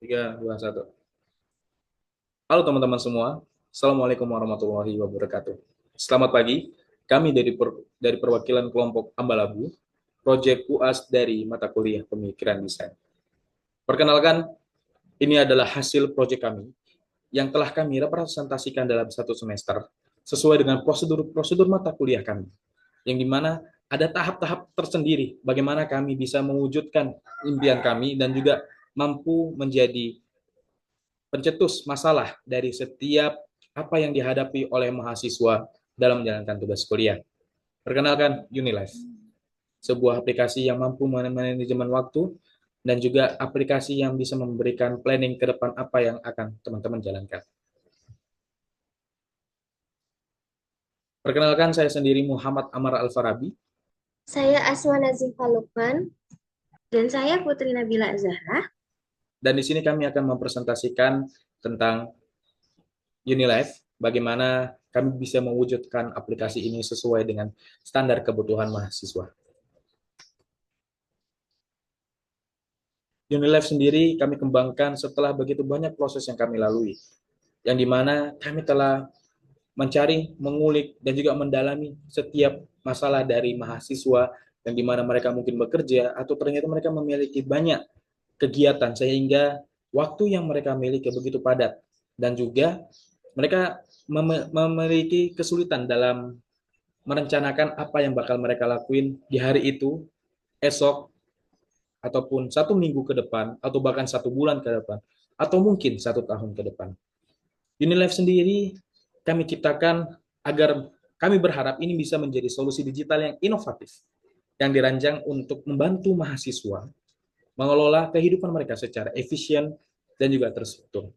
Tiga, dua, satu. Halo teman-teman semua, Assalamualaikum warahmatullahi wabarakatuh. Selamat pagi, kami dari perwakilan kelompok Ambalabu, Proyek UAS dari mata kuliah Pemikiran Desain. Perkenalkan, ini adalah hasil proyek kami yang telah kami representasikan dalam satu semester sesuai dengan prosedur-prosedur mata kuliah kami, yang dimana ada tahap-tahap tersendiri bagaimana kami bisa mewujudkan impian kami dan juga mampu menjadi pencetus masalah dari setiap apa yang dihadapi oleh mahasiswa dalam menjalankan tugas kuliah. Perkenalkan Unilife, sebuah aplikasi yang mampu manajemen waktu dan juga aplikasi yang bisa memberikan planning ke depan apa yang akan teman-teman jalankan. Perkenalkan saya sendiri Muhammad Amar Al-Farabi. Saya Asma Nazifa Lukman dan saya Putri Nabila Zahra. Dan di sini kami akan mempresentasikan tentang Unilife, bagaimana kami bisa mewujudkan aplikasi ini sesuai dengan standar kebutuhan mahasiswa. Unilife sendiri kami kembangkan setelah begitu banyak proses yang kami lalui, yang dimana kami telah mencari, mengulik, dan juga mendalami setiap masalah dari mahasiswa, yang dimana mereka mungkin bekerja, atau ternyata mereka memiliki banyak kegiatan, sehingga waktu yang mereka miliki begitu padat, dan juga mereka memiliki kesulitan dalam merencanakan apa yang bakal mereka lakuin di hari itu, esok, ataupun satu minggu ke depan, atau bahkan satu bulan ke depan, atau mungkin satu tahun ke depan. Unilife sendiri kami ciptakan agar kami berharap ini bisa menjadi solusi digital yang inovatif, yang dirancang untuk membantu mahasiswa mengelola kehidupan mereka secara efisien dan juga terstruktur.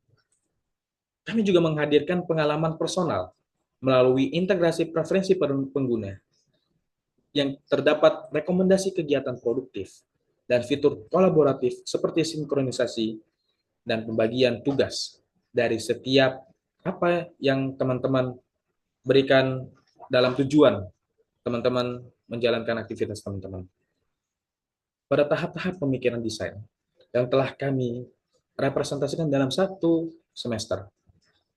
Kami juga menghadirkan pengalaman personal melalui integrasi preferensi pengguna yang terdapat rekomendasi kegiatan produktif dan fitur kolaboratif seperti sinkronisasi dan pembagian tugas dari setiap apa yang teman-teman berikan dalam tujuan teman-teman menjalankan aktivitas teman-teman. Pada tahap-tahap pemikiran desain yang telah kami representasikan dalam satu semester,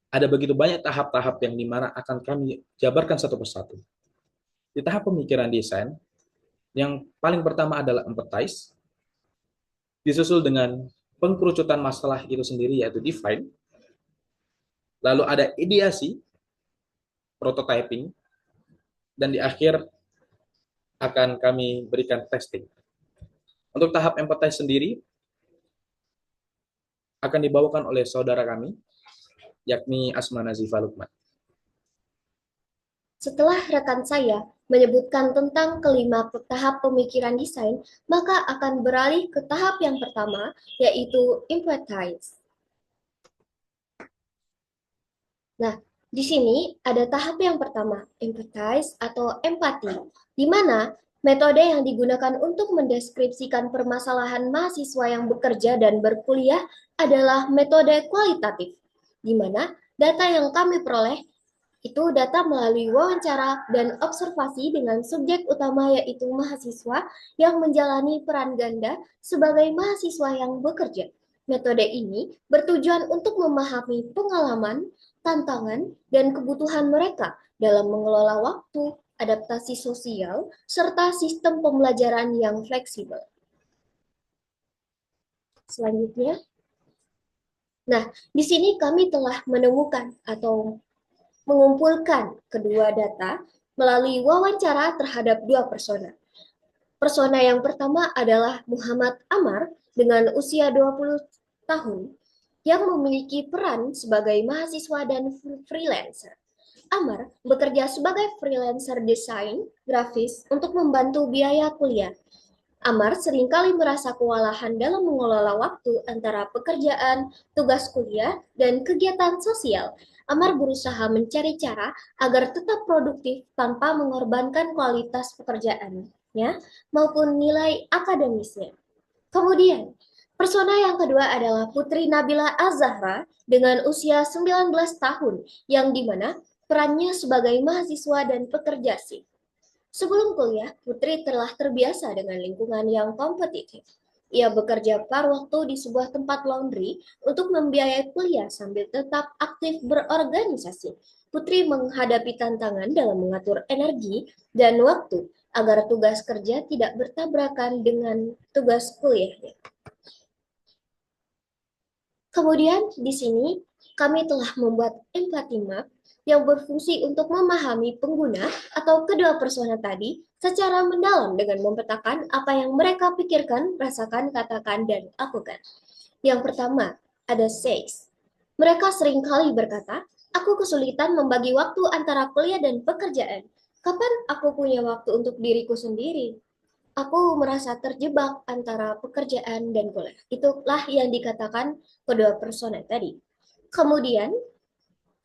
ada begitu banyak tahap-tahap yang dimana akan kami jabarkan satu persatu. Di tahap pemikiran desain, yang paling pertama adalah empathize, disusul dengan pengkerucutan masalah itu sendiri yaitu define, lalu ada ideasi, prototyping, dan di akhir akan kami berikan testing. Untuk tahap empathize sendiri akan dibawakan oleh saudara kami, yakni Asma Nazifa Lukman. Setelah rekan saya menyebutkan tentang kelima tahap pemikiran desain, maka akan beralih ke tahap yang pertama, yaitu empathize. Nah, di sini ada tahap yang pertama, empathize atau empati, di mana metode yang digunakan untuk mendeskripsikan permasalahan mahasiswa yang bekerja dan berkuliah adalah metode kualitatif, di mana data yang kami peroleh itu data melalui wawancara dan observasi dengan subjek utama yaitu mahasiswa yang menjalani peran ganda sebagai mahasiswa yang bekerja. Metode ini bertujuan untuk memahami pengalaman, tantangan, dan kebutuhan mereka dalam mengelola waktu, adaptasi sosial, serta sistem pembelajaran yang fleksibel. Selanjutnya, nah, di sini kami telah menemukan atau mengumpulkan kedua data melalui wawancara terhadap dua persona. Persona yang pertama adalah Muhammad Amar dengan usia 20 tahun yang memiliki peran sebagai mahasiswa dan freelancer. Amar bekerja sebagai freelancer desain grafis untuk membantu biaya kuliah. Amar seringkali merasa kewalahan dalam mengelola waktu antara pekerjaan, tugas kuliah, dan kegiatan sosial. Amar berusaha mencari cara agar tetap produktif tanpa mengorbankan kualitas pekerjaannya maupun nilai akademisnya. Kemudian, persona yang kedua adalah Putri Nabila Az-Zahra dengan usia 19 tahun, yang dimana perannya sebagai mahasiswa dan pekerja sih. Sebelum kuliah, Putri telah terbiasa dengan lingkungan yang kompetitif. Ia bekerja paruh waktu di sebuah tempat laundry untuk membiayai kuliah sambil tetap aktif berorganisasi. Putri menghadapi tantangan dalam mengatur energi dan waktu agar tugas kerja tidak bertabrakan dengan tugas kuliahnya. Kemudian di sini kami telah membuat empathy map yang berfungsi untuk memahami pengguna atau kedua persona tadi secara mendalam dengan memetakan apa yang mereka pikirkan, rasakan, katakan, dan lakukan. Yang pertama, ada says. Mereka seringkali berkata, aku kesulitan membagi waktu antara kuliah dan pekerjaan. Kapan aku punya waktu untuk diriku sendiri? Aku merasa terjebak antara pekerjaan dan kuliah. Itulah yang dikatakan kedua persona tadi. Kemudian,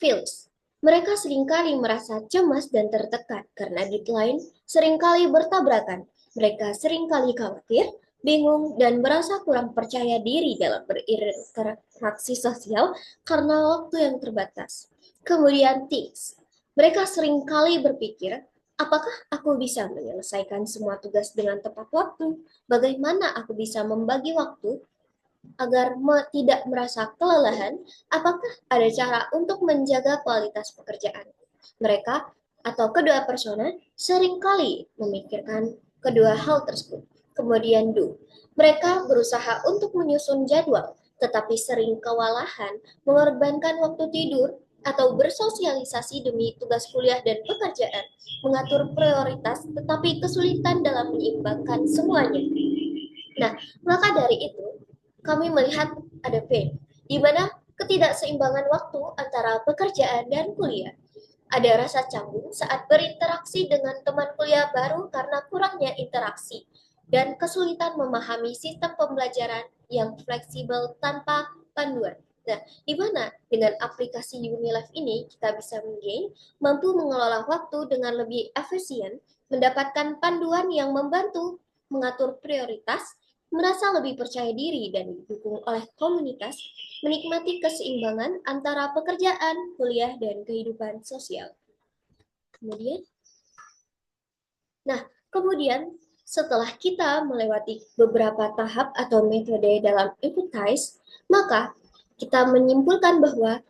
feels. Mereka seringkali merasa cemas dan tertekan karena deadline seringkali bertabrakan. Mereka seringkali khawatir, bingung, dan merasa kurang percaya diri dalam berinteraksi sosial karena waktu yang terbatas. Kemudian, thinks. Mereka seringkali berpikir, apakah aku bisa menyelesaikan semua tugas dengan tepat waktu? Bagaimana aku bisa membagi waktu agar tidak merasa kelelahan? Apakah ada cara untuk menjaga kualitas pekerjaan? Mereka atau kedua persona seringkali memikirkan kedua hal tersebut. Kemudian do. Mereka berusaha untuk menyusun jadwal, tetapi sering kewalahan, mengorbankan waktu tidur, atau bersosialisasi demi tugas kuliah dan pekerjaan, mengatur prioritas, tetapi kesulitan dalam menyeimbangkan semuanya. Nah, maka dari itu, kami melihat ada pain, di mana ketidakseimbangan waktu antara pekerjaan dan kuliah. Ada rasa canggung saat berinteraksi dengan teman kuliah baru karena kurangnya interaksi dan kesulitan memahami sistem pembelajaran yang fleksibel tanpa panduan. Nah, di mana dengan aplikasi Unilife ini kita bisa mampu mengelola waktu dengan lebih efisien, mendapatkan panduan yang membantu mengatur prioritas, merasa lebih percaya diri dan didukung oleh komunitas, menikmati keseimbangan antara pekerjaan, kuliah, dan kehidupan sosial. Kemudian, kemudian setelah kita melewati beberapa tahap atau metode dalam empathize, maka kita menyimpulkan bahwa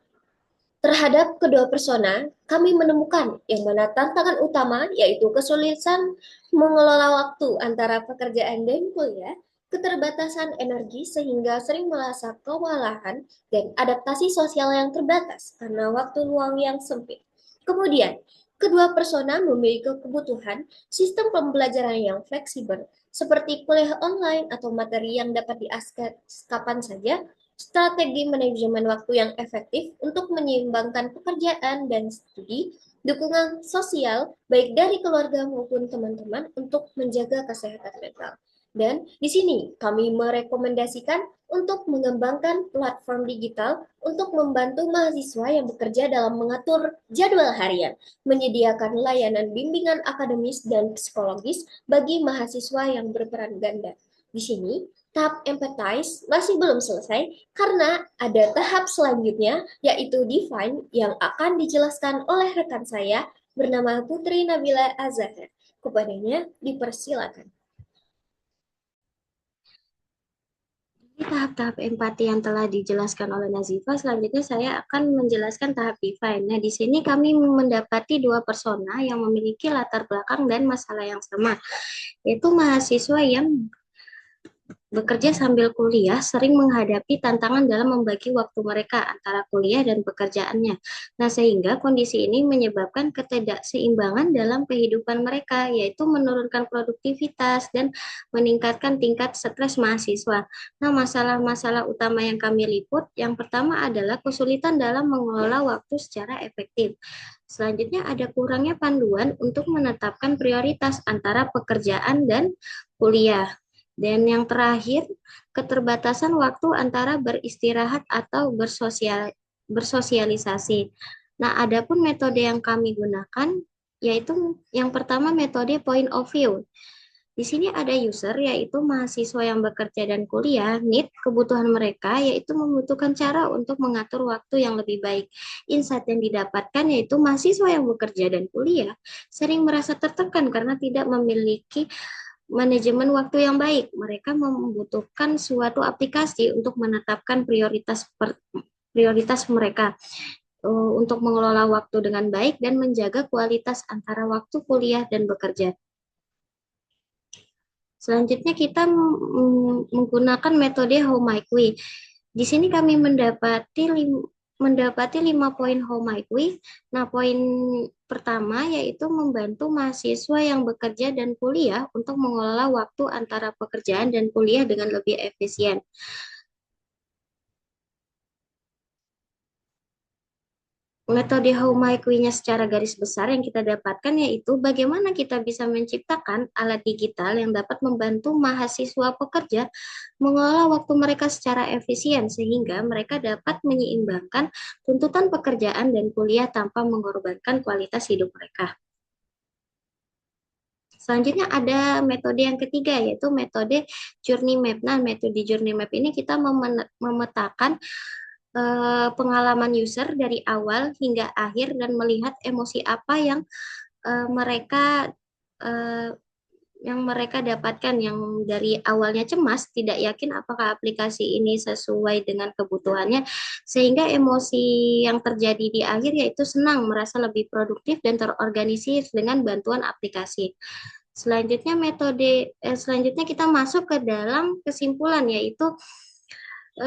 terhadap kedua persona, kami menemukan yang mana tantangan utama yaitu kesulitan mengelola waktu antara pekerjaan dan kuliah, keterbatasan energi sehingga sering merasa kewalahan, dan adaptasi sosial yang terbatas karena waktu luang yang sempit. Kemudian, kedua persona memiliki kebutuhan sistem pembelajaran yang fleksibel, seperti kuliah online atau materi yang dapat diakses kapan saja, strategi manajemen waktu yang efektif untuk menyeimbangkan pekerjaan dan studi, dukungan sosial baik dari keluarga maupun teman-teman untuk menjaga kesehatan mental. Dan di sini kami merekomendasikan untuk mengembangkan platform digital untuk membantu mahasiswa yang bekerja dalam mengatur jadwal harian, menyediakan layanan bimbingan akademis dan psikologis bagi mahasiswa yang berperan ganda. Di sini, tahap empathize masih belum selesai karena ada tahap selanjutnya yaitu define yang akan dijelaskan oleh rekan saya bernama Putri Nabila Azhar. Kepadanya dipersilakan. Di tahap-tahap empati yang telah dijelaskan oleh Nazifa, selanjutnya saya akan menjelaskan tahap define. Nah, di sini kami mendapati dua persona yang memiliki latar belakang dan masalah yang sama, yaitu mahasiswa yang bekerja sambil kuliah sering menghadapi tantangan dalam membagi waktu mereka antara kuliah dan pekerjaannya. Nah, sehingga kondisi ini menyebabkan ketidakseimbangan dalam kehidupan mereka, yaitu menurunkan produktivitas dan meningkatkan tingkat stres mahasiswa. Nah, masalah-masalah utama yang kami liput, yang pertama adalah kesulitan dalam mengelola waktu secara efektif. Selanjutnya ada kurangnya panduan untuk menetapkan prioritas antara pekerjaan dan kuliah. Dan yang terakhir, keterbatasan waktu antara beristirahat atau bersosialisasi. Nah, adapun metode yang kami gunakan, yaitu yang pertama metode point of view. Di sini ada user, yaitu mahasiswa yang bekerja dan kuliah, need, kebutuhan mereka, yaitu membutuhkan cara untuk mengatur waktu yang lebih baik. Insight yang didapatkan, yaitu mahasiswa yang bekerja dan kuliah, sering merasa tertekan karena tidak memiliki manajemen waktu yang baik. Mereka membutuhkan suatu aplikasi untuk menetapkan prioritas mereka untuk mengelola waktu dengan baik dan menjaga kualitas antara waktu kuliah dan bekerja. Selanjutnya kita menggunakan metode How Might We. Di sini kami mendapati 5 poin How Might We. Nah, poin pertama yaitu membantu mahasiswa yang bekerja dan kuliah untuk mengelola waktu antara pekerjaan dan kuliah dengan lebih efisien. Metode How Might We-nya secara garis besar yang kita dapatkan yaitu bagaimana kita bisa menciptakan alat digital yang dapat membantu mahasiswa pekerja mengelola waktu mereka secara efisien sehingga mereka dapat menyeimbangkan tuntutan pekerjaan dan kuliah tanpa mengorbankan kualitas hidup mereka. Selanjutnya ada metode yang ketiga yaitu metode Journey Map. Nah, metode Journey Map ini kita memetakan pengalaman user dari awal hingga akhir dan melihat emosi apa yang mereka dapatkan, yang dari awalnya cemas, tidak yakin apakah aplikasi ini sesuai dengan kebutuhannya, sehingga emosi yang terjadi di akhir yaitu senang, merasa lebih produktif dan terorganisir dengan bantuan aplikasi. Selanjutnya selanjutnya kita masuk ke dalam kesimpulan, yaitu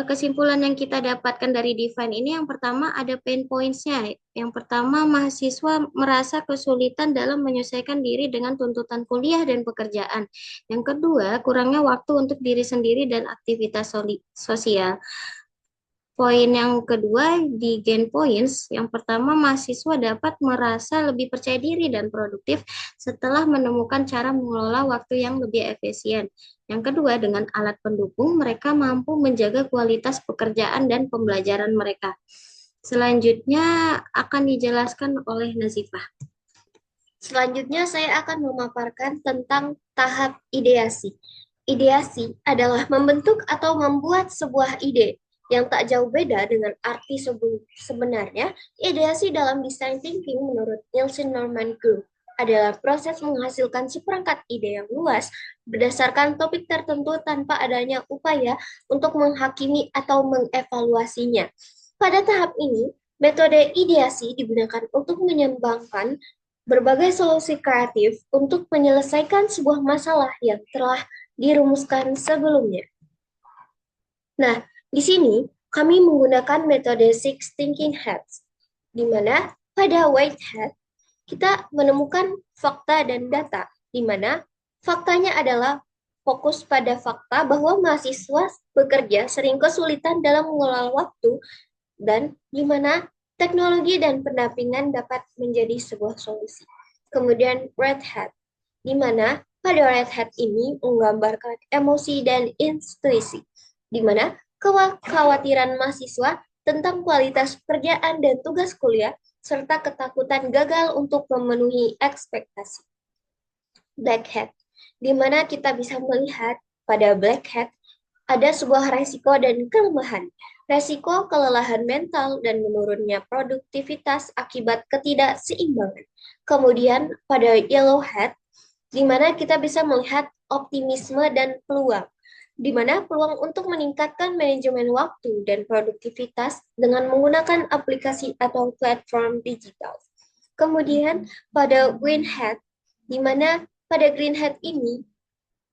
kesimpulan yang kita dapatkan dari Define ini yang pertama ada pain points-nya. Yang pertama, mahasiswa merasa kesulitan dalam menyesuaikan diri dengan tuntutan kuliah dan pekerjaan. Yang kedua, kurangnya waktu untuk diri sendiri dan aktivitas sosial. Poin yang kedua di gain points, yang pertama mahasiswa dapat merasa lebih percaya diri dan produktif setelah menemukan cara mengelola waktu yang lebih efisien. Yang kedua, dengan alat pendukung mereka mampu menjaga kualitas pekerjaan dan pembelajaran mereka. Selanjutnya akan dijelaskan oleh Nazifah. Selanjutnya saya akan memaparkan tentang tahap ideasi. Ideasi adalah membentuk atau membuat sebuah ide yang tak jauh beda dengan arti sebenarnya. Ideasi dalam design thinking menurut Nielsen Norman Group adalah proses menghasilkan seperangkat ide yang luas berdasarkan topik tertentu tanpa adanya upaya untuk menghakimi atau mengevaluasinya. Pada tahap ini, metode ideasi digunakan untuk menyeimbangkan berbagai solusi kreatif untuk menyelesaikan sebuah masalah yang telah dirumuskan sebelumnya. Nah, di sini kami menggunakan metode Six Thinking Hats, di mana pada White Hat kita menemukan fakta dan data, di mana faktanya adalah fokus pada fakta bahwa mahasiswa bekerja sering kesulitan dalam mengelola waktu dan di mana teknologi dan pendampingan dapat menjadi sebuah solusi. Kemudian Red Hat, di mana pada Red Hat ini menggambarkan emosi dan intuisi, di mana kekhawatiran mahasiswa tentang kualitas pekerjaan dan tugas kuliah, serta ketakutan gagal untuk memenuhi ekspektasi. Black Hat, di mana kita bisa melihat pada Black Hat ada sebuah resiko dan kelemahan. Resiko kelelahan mental dan menurunnya produktivitas akibat ketidakseimbangan. Kemudian pada Yellow Hat, di mana kita bisa melihat optimisme dan peluang, di mana peluang untuk meningkatkan manajemen waktu dan produktivitas dengan menggunakan aplikasi atau platform digital. Kemudian pada Green Hat, di mana pada Green Hat ini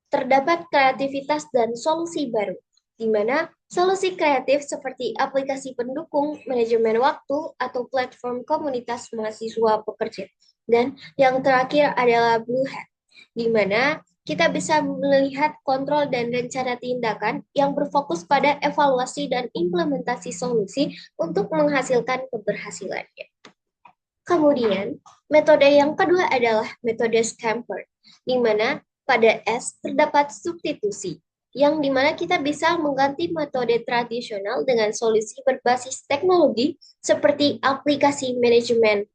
terdapat kreativitas dan solusi baru, di mana solusi kreatif seperti aplikasi pendukung manajemen waktu atau platform komunitas mahasiswa pekerja. Dan yang terakhir adalah Blue Hat, di mana kita bisa melihat kontrol dan rencana tindakan yang berfokus pada evaluasi dan implementasi solusi untuk menghasilkan keberhasilannya. Kemudian, metode yang kedua adalah metode Scamper, di mana pada S terdapat substitusi, yang dimana kita bisa mengganti metode tradisional dengan solusi berbasis teknologi seperti aplikasi manajemen.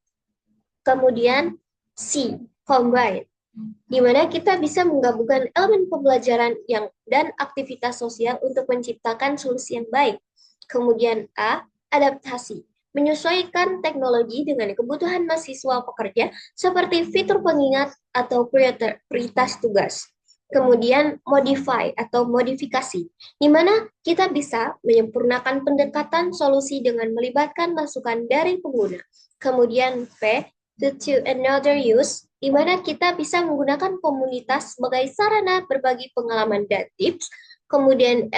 Kemudian C, Combine, di mana kita bisa menggabungkan elemen pembelajaran dan aktivitas sosial untuk menciptakan solusi yang baik. Kemudian A, adaptasi, menyesuaikan teknologi dengan kebutuhan mahasiswa pekerja seperti fitur pengingat atau prioritas tugas. Kemudian modify atau modifikasi, di mana kita bisa menyempurnakan pendekatan solusi dengan melibatkan masukan dari pengguna. Kemudian P, to another use, di mana kita bisa menggunakan komunitas sebagai sarana berbagi pengalaman dan tips. Kemudian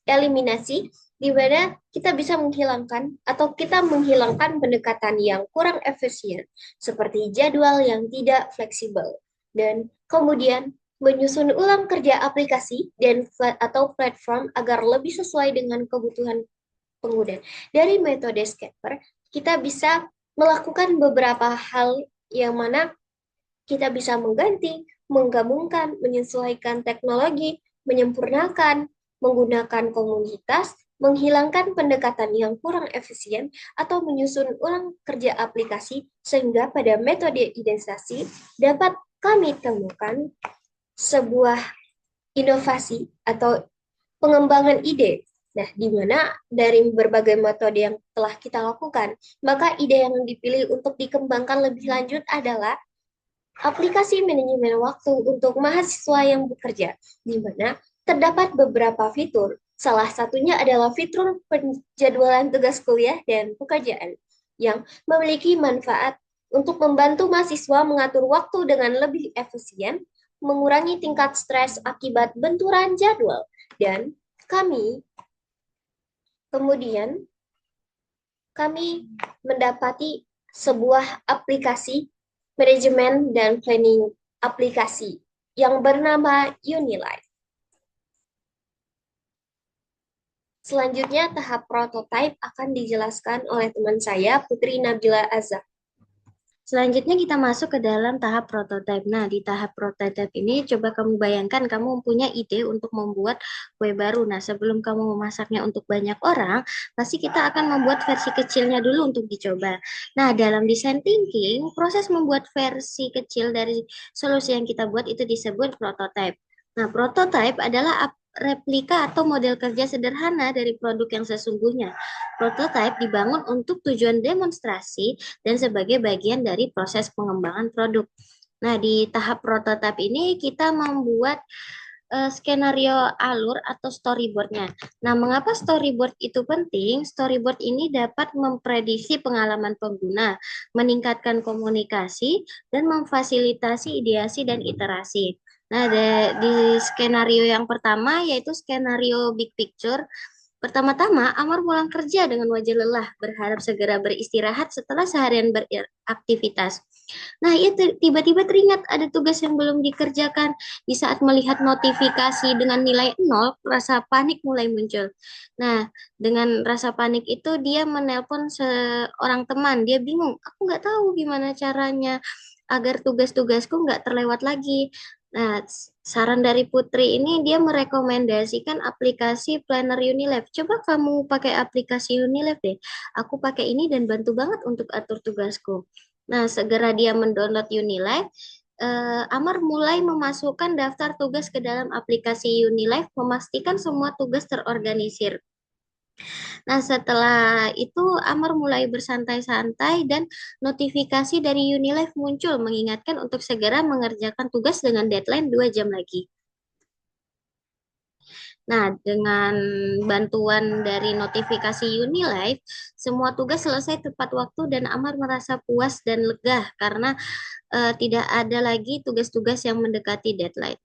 eliminasi, di mana kita bisa menghilangkan atau kita menghilangkan pendekatan yang kurang efisien, seperti jadwal yang tidak fleksibel. Dan kemudian menyusun ulang kerja aplikasi dan atau platform agar lebih sesuai dengan kebutuhan pengguna. Dari metode Scapper, kita bisa melakukan beberapa hal yang mana kita bisa mengganti, menggabungkan, menyesuaikan teknologi, menyempurnakan, menggunakan komunitas, menghilangkan pendekatan yang kurang efisien, atau menyusun ulang kerja aplikasi sehingga pada metode identifikasi dapat kami temukan sebuah inovasi atau pengembangan ide. Nah, di mana dari berbagai metode yang telah kita lakukan, maka ide yang dipilih untuk dikembangkan lebih lanjut adalah aplikasi manajemen waktu untuk mahasiswa yang bekerja, di mana terdapat beberapa fitur. Salah satunya adalah fitur penjadwalan tugas kuliah dan pekerjaan yang memiliki manfaat untuk membantu mahasiswa mengatur waktu dengan lebih efisien, mengurangi tingkat stres akibat benturan jadwal, dan kami kemudian kami mendapati sebuah aplikasi manajemen dan planning aplikasi yang bernama Unilife. Selanjutnya, tahap prototype akan dijelaskan oleh teman saya, Putri Nabila Azhar. Selanjutnya kita masuk ke dalam tahap prototype. Nah, di tahap prototype ini coba kamu bayangkan kamu punya ide untuk membuat kue baru. Nah, sebelum kamu memasaknya untuk banyak orang, pasti kita akan membuat versi kecilnya dulu untuk dicoba. Nah, dalam design thinking, proses membuat versi kecil dari solusi yang kita buat itu disebut prototype. Nah, prototype adalah replika atau model kerja sederhana dari produk yang sesungguhnya. Prototype dibangun untuk tujuan demonstrasi dan sebagai bagian dari proses pengembangan produk. Nah, di tahap prototipe ini kita membuat skenario alur atau storyboardnya. Nah, mengapa storyboard itu penting? Storyboard ini dapat memprediksi pengalaman pengguna, meningkatkan komunikasi, dan memfasilitasi ideasi dan iterasi. Nah, di skenario yang pertama yaitu skenario big picture. Pertama-tama, Amar pulang kerja dengan wajah lelah, berharap segera beristirahat setelah seharian beraktivitas. Nah, ia tiba-tiba teringat ada tugas yang belum dikerjakan. Di saat melihat notifikasi dengan nilai 0, rasa panik mulai muncul. Nah, dengan rasa panik itu dia menelpon seorang teman. Dia bingung, aku nggak tahu gimana caranya agar tugas-tugasku nggak terlewat lagi. Nah, saran dari Putri ini dia merekomendasikan aplikasi Planner Unilife. Coba kamu pakai aplikasi Unilife deh. Aku pakai ini dan bantu banget untuk atur tugasku. Nah, segera dia mendownload Unilife, Amar mulai memasukkan daftar tugas ke dalam aplikasi Unilife, memastikan semua tugas terorganisir. Nah, setelah itu Amar mulai bersantai-santai dan notifikasi dari Unilife muncul mengingatkan untuk segera mengerjakan tugas dengan deadline 2 jam lagi. Nah, dengan bantuan dari notifikasi Unilife, semua tugas selesai tepat waktu dan Amar merasa puas dan lega karena tidak ada lagi tugas-tugas yang mendekati deadline.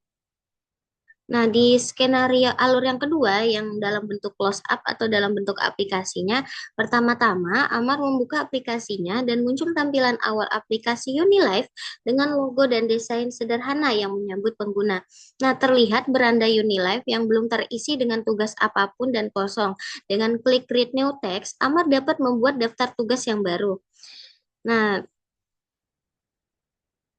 Nah, di skenario alur yang kedua yang dalam bentuk close up atau dalam bentuk aplikasinya, pertama-tama Amar membuka aplikasinya dan muncul tampilan awal aplikasi Unilife dengan logo dan desain sederhana yang menyambut pengguna. Nah, terlihat beranda Unilife yang belum terisi dengan tugas apapun dan kosong. Dengan klik Create New Text, Amar dapat membuat daftar tugas yang baru. Nah,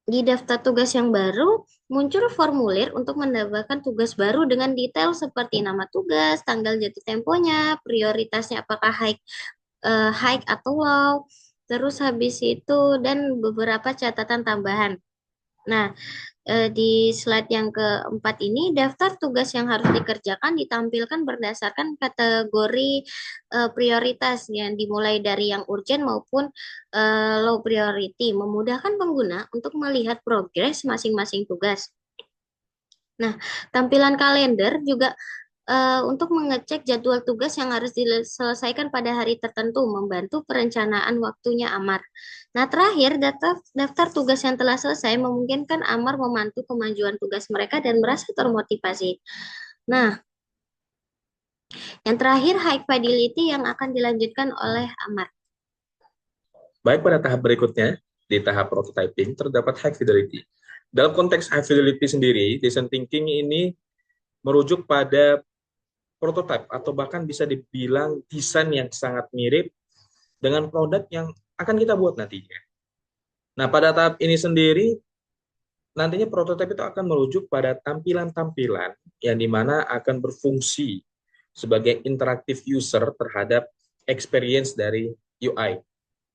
di daftar tugas yang baru, muncul formulir untuk mendapatkan tugas baru dengan detail seperti nama tugas, tanggal jatuh temponya, prioritasnya apakah high atau low, terus habis itu dan beberapa catatan tambahan. Nah, di slide yang keempat ini, daftar tugas yang harus dikerjakan ditampilkan berdasarkan kategori prioritas yang dimulai dari yang urgent maupun low priority, memudahkan pengguna untuk melihat progres masing-masing tugas. Nah, tampilan kalender juga untuk mengecek jadwal tugas yang harus diselesaikan pada hari tertentu, membantu perencanaan waktunya Amar. Nah, terakhir, daftar tugas yang telah selesai memungkinkan Amar memantau kemajuan tugas mereka dan merasa termotivasi. Nah, yang terakhir, high fidelity yang akan dilanjutkan oleh Amar. Baik, pada tahap berikutnya, di tahap prototyping, terdapat high fidelity. Dalam konteks high fidelity sendiri, design thinking ini merujuk pada prototype atau bahkan bisa dibilang desain yang sangat mirip dengan produk yang akan kita buat nantinya. Nah, pada tahap ini sendiri, nantinya prototipe itu akan merujuk pada tampilan-tampilan yang dimana akan berfungsi sebagai interaktif user terhadap experience dari UI.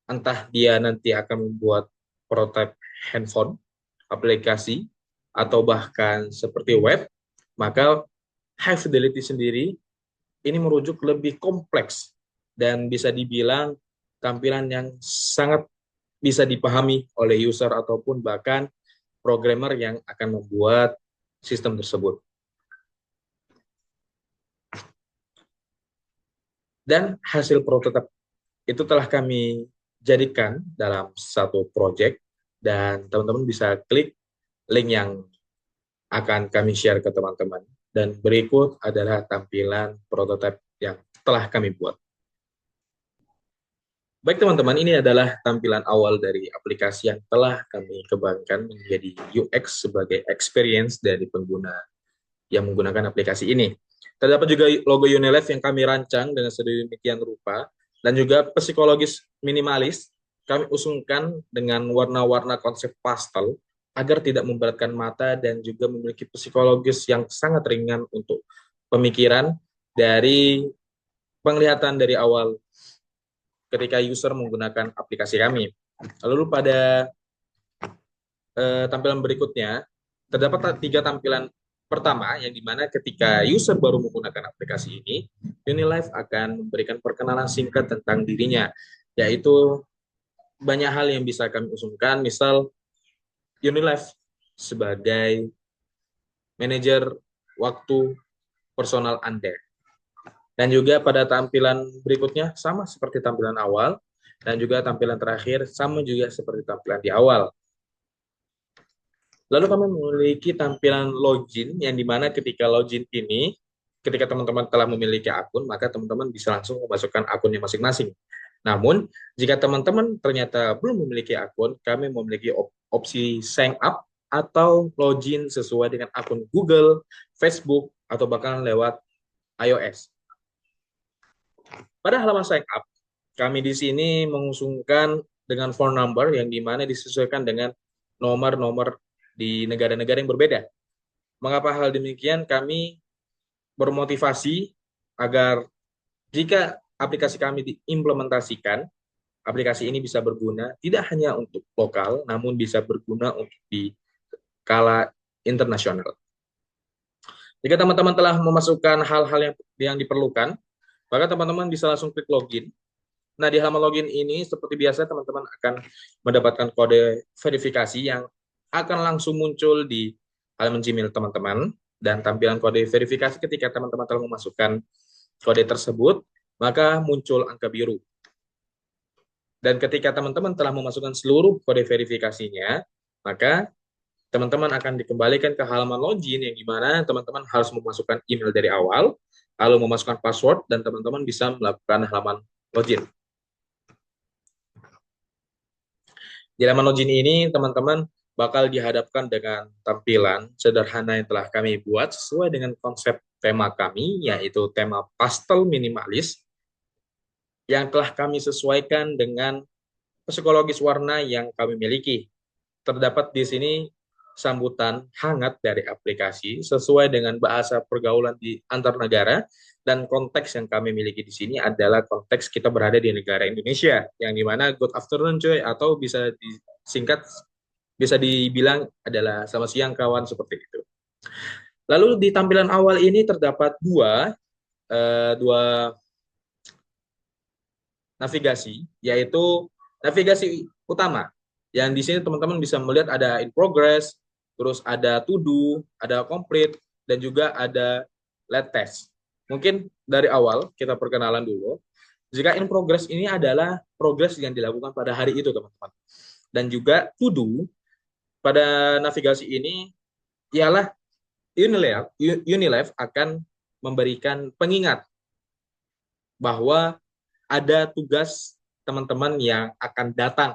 Entah dia nanti akan membuat prototipe handphone, aplikasi, atau bahkan seperti web, maka high fidelity sendiri ini merujuk lebih kompleks dan bisa dibilang tampilan yang sangat bisa dipahami oleh user ataupun bahkan programmer yang akan membuat sistem tersebut. Dan hasil prototipe itu telah kami jadikan dalam satu project dan teman-teman bisa klik link yang akan kami share ke teman-teman. Dan berikut adalah tampilan prototipe yang telah kami buat. Baik teman-teman, ini adalah tampilan awal dari aplikasi yang telah kami kembangkan menjadi UX sebagai experience dari pengguna yang menggunakan aplikasi ini. Terdapat juga logo Unilever yang kami rancang dengan sedemikian rupa, dan juga psikologis minimalis kami usungkan dengan warna-warna konsep pastel agar tidak memberatkan mata dan juga memiliki psikologis yang sangat ringan untuk pemikiran dari penglihatan dari awal ketika user menggunakan aplikasi kami. Lalu pada tampilan berikutnya, terdapat 3 tampilan pertama, yang dimana ketika user baru menggunakan aplikasi ini, Unilife akan memberikan perkenalan singkat tentang dirinya, yaitu banyak hal yang bisa kami usungkan, misal Unilife sebagai manajer waktu personal Anda. Dan juga pada tampilan berikutnya, sama seperti tampilan awal, dan juga tampilan terakhir, sama juga seperti tampilan di awal. Lalu kami memiliki tampilan login, yang dimana ketika login ini, ketika teman-teman telah memiliki akun, maka teman-teman bisa langsung memasukkan akunnya masing-masing. Namun, jika teman-teman ternyata belum memiliki akun, kami memiliki opsi sign up atau login sesuai dengan akun Google, Facebook, atau bahkan lewat iOS. Pada halaman sign up, kami di sini mengusungkan dengan phone number yang dimana disesuaikan dengan nomor-nomor di negara-negara yang berbeda. Mengapa hal demikian? Kami bermotivasi agar jika aplikasi kami diimplementasikan, aplikasi ini bisa berguna tidak hanya untuk lokal, namun bisa berguna untuk di skala internasional. Jika teman-teman telah memasukkan hal-hal yang diperlukan, maka teman-teman bisa langsung klik login. Nah, di halaman login ini seperti biasa teman-teman akan mendapatkan kode verifikasi yang akan langsung muncul di halaman Gmail teman-teman, dan tampilan kode verifikasi ketika teman-teman telah memasukkan kode tersebut, maka muncul angka biru. Dan ketika teman-teman telah memasukkan seluruh kode verifikasinya, maka teman-teman akan dikembalikan ke halaman login yang dimana teman-teman harus memasukkan email dari awal, lalu memasukkan password, dan teman-teman bisa melakukan halaman login. Di halaman login ini, teman-teman bakal dihadapkan dengan tampilan sederhana yang telah kami buat sesuai dengan konsep tema kami, yaitu tema pastel minimalis, yang telah kami sesuaikan dengan psikologis warna yang kami miliki. Terdapat di sini sambutan hangat dari aplikasi sesuai dengan bahasa pergaulan di antar negara, dan konteks yang kami miliki di sini adalah konteks kita berada di negara Indonesia, yang dimana good afternoon coy, atau bisa disingkat, bisa dibilang adalah selamat siang kawan, seperti itu. Lalu di tampilan awal ini terdapat dua navigasi, yaitu navigasi utama, yang di sini teman-teman bisa melihat ada in progress, terus ada to do, ada complete, dan juga ada let test. Mungkin dari awal kita perkenalan dulu. Jika in progress ini adalah progres yang dilakukan pada hari itu, teman-teman. Dan juga to do pada navigasi ini ialah Unilife akan memberikan pengingat bahwa ada tugas teman-teman yang akan datang.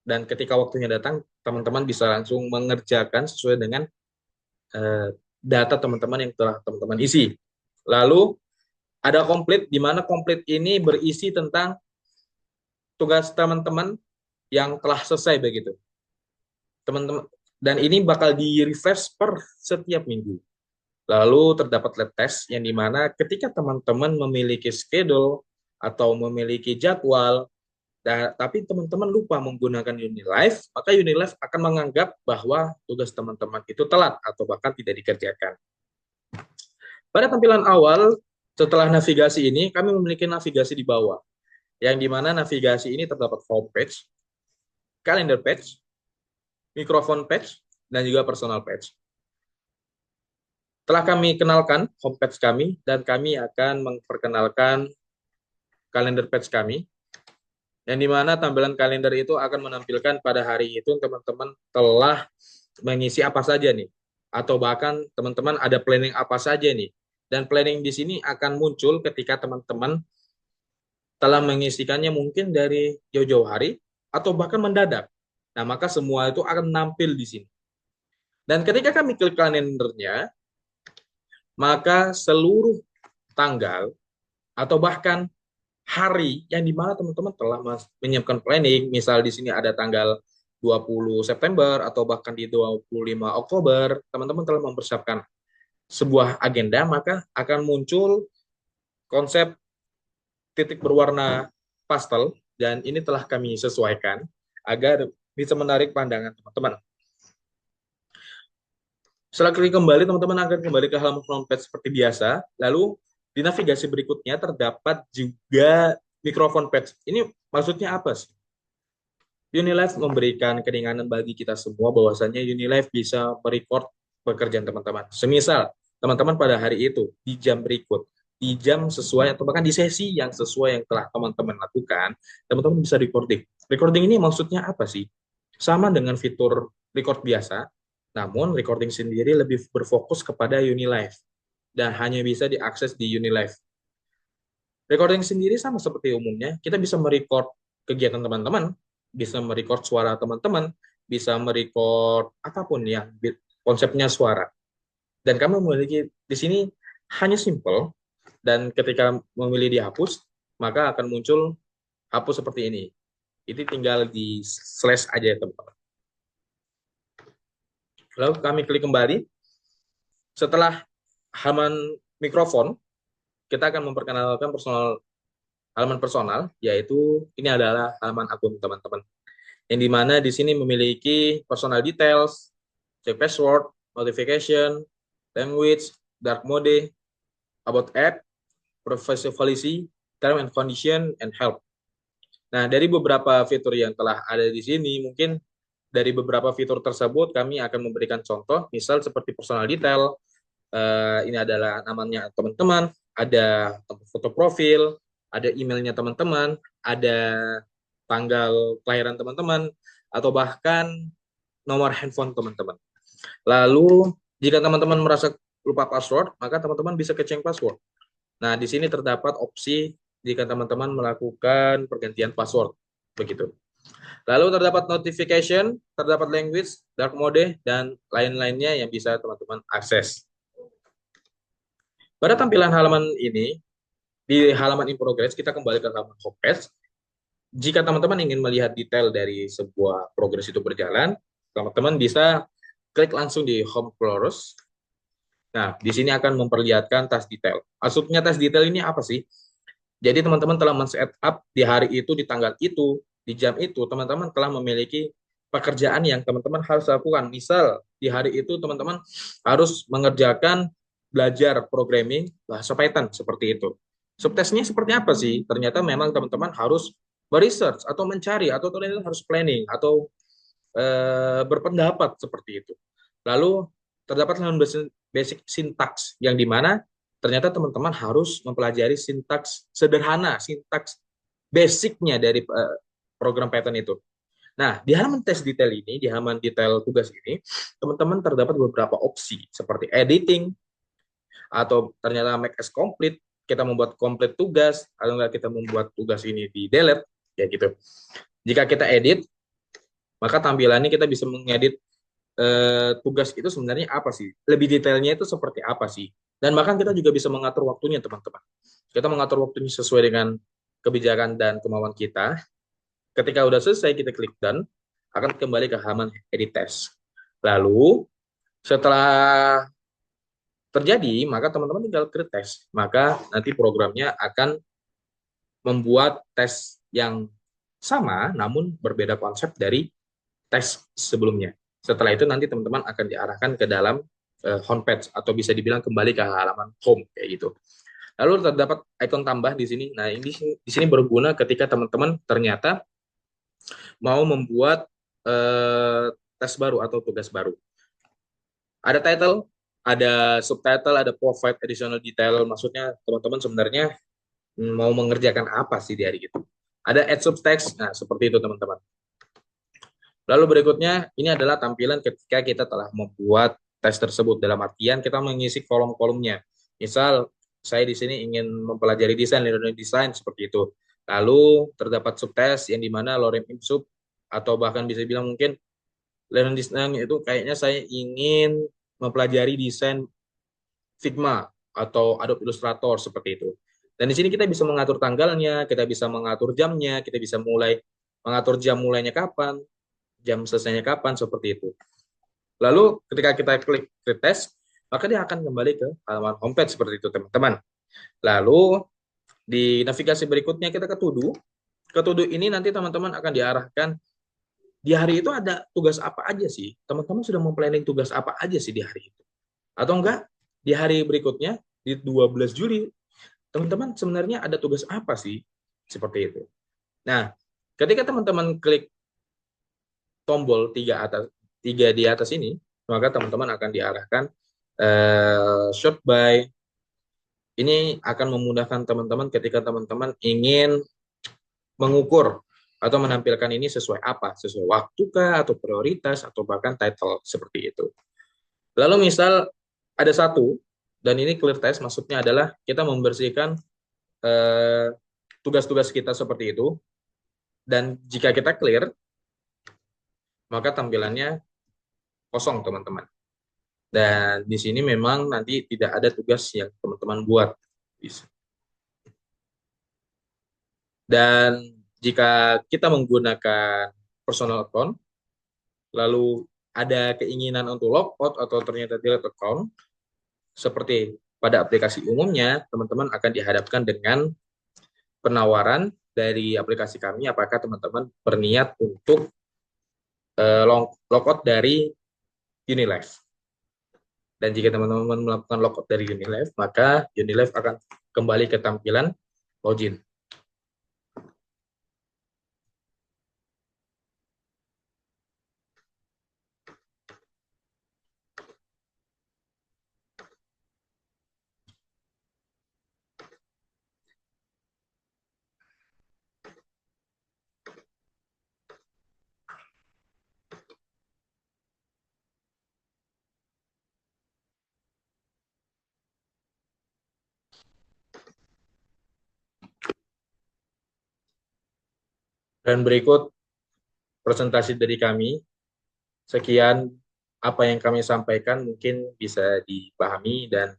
Dan ketika waktunya datang, teman-teman bisa langsung mengerjakan sesuai dengan data teman-teman yang telah teman-teman isi. Lalu ada komplit, di mana komplit ini berisi tentang tugas teman-teman yang telah selesai begitu. Teman-teman, dan ini bakal di-refresh per setiap minggu. Lalu terdapat lab test yang dimana ketika teman-teman memiliki schedule atau memiliki jadwal, tapi teman-teman lupa menggunakan Unilife, maka Unilife akan menganggap bahwa tugas teman-teman itu telat atau bahkan tidak dikerjakan. Pada tampilan awal, setelah navigasi ini, kami memiliki navigasi di bawah, yang dimana navigasi ini terdapat home page, calendar page, microphone page, dan juga personal page. Telah kami kenalkan homepage kami, dan kami akan memperkenalkan kalender page kami, yang dimana tampilan kalender itu akan menampilkan pada hari itu teman-teman telah mengisi apa saja nih, atau bahkan teman-teman ada planning apa saja nih, dan planning di sini akan muncul ketika teman-teman telah mengisikannya mungkin dari jauh-jauh hari, atau bahkan mendadak. Nah, maka semua itu akan nampil di sini. Dan ketika kami klik kalendernya, maka seluruh tanggal atau bahkan hari yang dimana teman-teman telah menyiapkan planning, misal di sini ada tanggal 20 September atau bahkan di 25 Oktober, teman-teman telah mempersiapkan sebuah agenda, maka akan muncul konsep titik berwarna pastel, dan ini telah kami sesuaikan agar bisa menarik pandangan teman-teman. Setelah klik kembali, teman-teman akan kembali ke halaman homepage seperti biasa. Lalu di navigasi berikutnya terdapat juga microphone page. Ini maksudnya apa sih? Unilife memberikan keringanan bagi kita semua bahwasanya Unilife bisa merecord pekerjaan teman-teman. Semisal teman-teman pada hari itu di jam berikut, di jam sesuai atau bahkan di sesi yang sesuai yang telah teman-teman lakukan, teman-teman bisa recording. Recording ini maksudnya apa sih? Sama dengan fitur record biasa, namun recording sendiri lebih berfokus kepada Unilife dan hanya bisa diakses di Unilife. Recording sendiri sama seperti umumnya, kita bisa merecord kegiatan teman-teman, bisa merecord suara teman-teman, bisa merecord apapun yang konsepnya suara. Dan kami memiliki di sini hanya simple, dan ketika memilih dihapus, maka akan muncul hapus seperti ini. Itu tinggal di slash aja ya teman-teman. Lalu kami klik kembali. Setelah halaman mikrofon, kita akan memperkenalkan halaman personal, yaitu ini adalah halaman akun teman-teman. Yang dimana di sini memiliki personal details, check password, notification, language, dark mode, about app, professional policy, term and condition, and help. Nah, dari beberapa fitur yang telah ada di sini, mungkin dari beberapa fitur tersebut kami akan memberikan contoh, misal seperti personal detail, ini adalah namanya teman-teman, ada foto profil, ada emailnya teman-teman, ada tanggal kelahiran teman-teman, atau bahkan nomor handphone teman-teman. Lalu, jika teman-teman merasa lupa password, maka teman-teman bisa change password. Nah, di sini terdapat opsi jika teman-teman melakukan pergantian password, begitu. Lalu terdapat notification, terdapat language, dark mode, dan lain-lainnya yang bisa teman-teman akses. Pada tampilan halaman ini, di halaman in progress, kita kembali ke halaman homepage. Jika teman-teman ingin melihat detail dari sebuah progres itu berjalan, teman-teman bisa klik langsung di home progress. Nah, di sini akan memperlihatkan task detail. Maksudnya task detail ini apa sih? Jadi teman-teman telah men-set up di hari itu, di tanggal itu, di jam itu, teman-teman telah memiliki pekerjaan yang teman-teman harus lakukan. Misal, di hari itu teman-teman harus mengerjakan belajar programming bahasa Python, seperti itu. Subtesnya seperti apa sih? Ternyata memang teman-teman harus research atau mencari, atau ternyata harus planning, atau berpendapat seperti itu. Lalu terdapat basic sintaks yang dimana ternyata teman-teman harus mempelajari sintaks sederhana, sintaks basicnya dari program Python itu. Nah, di halaman tes detail ini, di halaman detail tugas ini, teman-teman terdapat beberapa opsi seperti editing, atau ternyata make as complete, kita membuat complete tugas, atau enggak kita membuat tugas ini di delete, ya gitu. Jika kita edit, maka tampilannya kita bisa mengedit tugas itu sebenarnya apa sih, lebih detailnya itu seperti apa sih, dan bahkan kita juga bisa mengatur waktunya teman-teman. Kita mengatur waktunya sesuai dengan kebijakan dan kemauan kita. Ketika udah selesai, kita klik done, akan kembali ke halaman edit test. Lalu setelah terjadi, maka teman-teman tinggal klik tes, maka nanti programnya akan membuat tes yang sama namun berbeda konsep dari tes sebelumnya. Setelah itu nanti teman-teman akan diarahkan ke dalam homepage, atau bisa dibilang kembali ke halaman home kayak gitu. Lalu terdapat ikon tambah di sini. Nah, ini di sini berguna ketika teman-teman ternyata mau membuat tes baru atau tugas baru. Ada title, ada subtitle, ada provide additional detail. Maksudnya teman-teman sebenarnya mau mengerjakan apa sih di hari itu. Ada add subtext, nah seperti itu teman-teman. Lalu berikutnya, ini adalah tampilan ketika kita telah membuat tes tersebut. Dalam artian kita mengisi kolom-kolomnya. Misal, saya di sini ingin mempelajari desain, learning design, seperti itu. Lalu terdapat subtest yang dimana lorem ipsum, atau bahkan bisa bilang mungkin learning design itu kayaknya saya ingin mempelajari desain Figma atau Adobe Illustrator, seperti itu. Dan di sini kita bisa mengatur tanggalnya, kita bisa mengatur jamnya, kita bisa mengatur jam mulainya kapan, jam selesainya kapan, seperti itu. Lalu ketika kita klik tes, maka dia akan kembali ke halaman homepage seperti itu teman-teman. Lalu di navigasi berikutnya kita ke to-do. Ke to-do ini nanti teman-teman akan diarahkan di hari itu ada tugas apa aja sih? Teman-teman sudah memplanning tugas apa aja sih di hari itu? Atau enggak, di hari berikutnya, di 12 Juli, teman-teman sebenarnya ada tugas apa sih? Seperti itu. Nah, ketika teman-teman klik tombol tiga di atas ini, maka teman-teman akan diarahkan short by. Ini akan memudahkan teman-teman ketika teman-teman ingin mengukur atau menampilkan ini sesuai apa, sesuai waktu kah, atau prioritas, atau bahkan title, seperti itu. Lalu misal ada satu, dan ini clear test, maksudnya adalah kita membersihkan tugas-tugas kita seperti itu, dan jika kita clear, maka tampilannya kosong teman-teman. Dan di sini memang nanti tidak ada tugas yang teman-teman buat. Dan jika kita menggunakan personal account, lalu ada keinginan untuk logout atau ternyata delete account, seperti pada aplikasi umumnya, teman-teman akan dihadapkan dengan penawaran dari aplikasi kami, apakah teman-teman berniat untuk logout dari Unilife. Dan jika teman-teman melakukan logout dari Unilife, maka Unilife akan kembali ke tampilan login. Dan berikut presentasi dari kami. Sekian apa yang kami sampaikan mungkin bisa dipahami, dan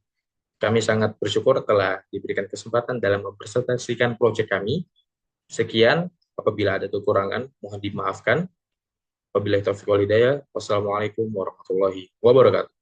kami sangat bersyukur telah diberikan kesempatan dalam mempresentasikan proyek kami. Sekian, apabila ada kekurangan mohon dimaafkan. Wabillahi taufiq wal hidayah. Wassalamualaikum warahmatullahi wabarakatuh.